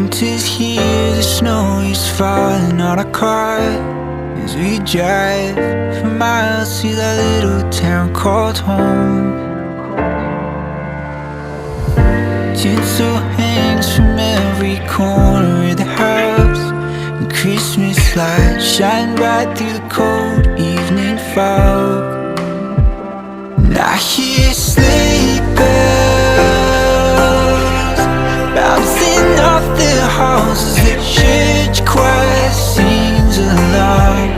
Winter's here, the snow is falling on our car as we drive for miles to that little town called home. Tinsel hangs from every corner of the house, and Christmas lights shine bright through the cold evening fog. And I hear sleigh bells bouncing off the halls as the church choir sings along.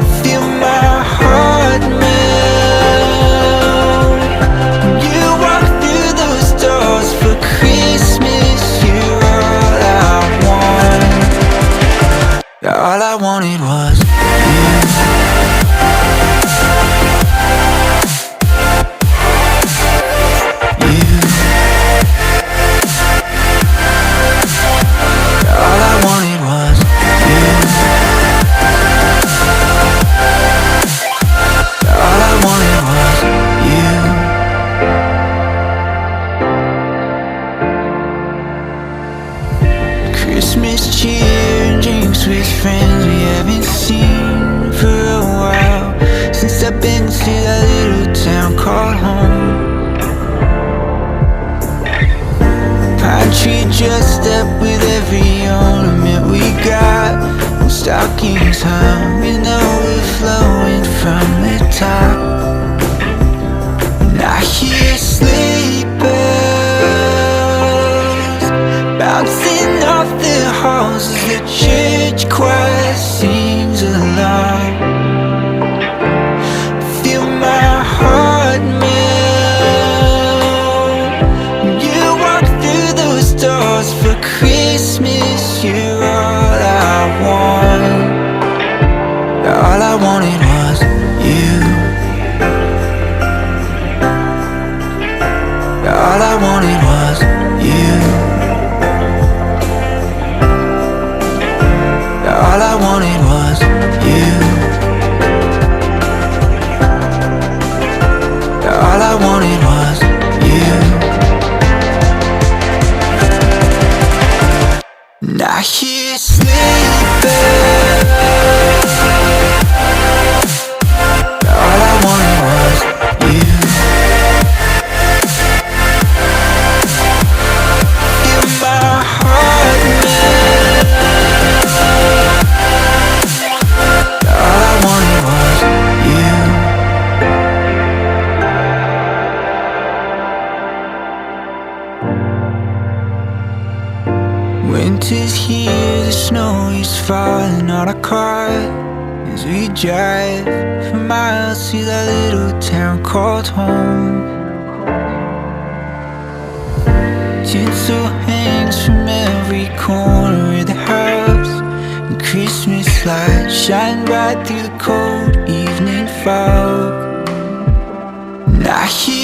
I feel my heart melt when you walk through those doors for Christmas. You're all I want. All I wanted was you. Christmas cheer and drinks with friends we haven't seen for a while, since I've been to that little town called home. Pine tree dressed up with every ornament we got, and stockings hung and overflowing from the top. And I hear sleigh bells bouncing off the halls as the church choir sings along. Feel my heart melt when you walk through those doors for Christmas. You're all I want. All I wanted was you. All I wanted was you. All I wanted was you. All I wanted was you. And I hear sleigh bells. All I wanted was you. Feel my heart melt. All I wanted was you. Winter's here, the snow is falling on our car as we drive for miles to that little town called home. Tinsel hangs from every corner of the house, and Christmas lights shine bright through the cold evening fog. And I hear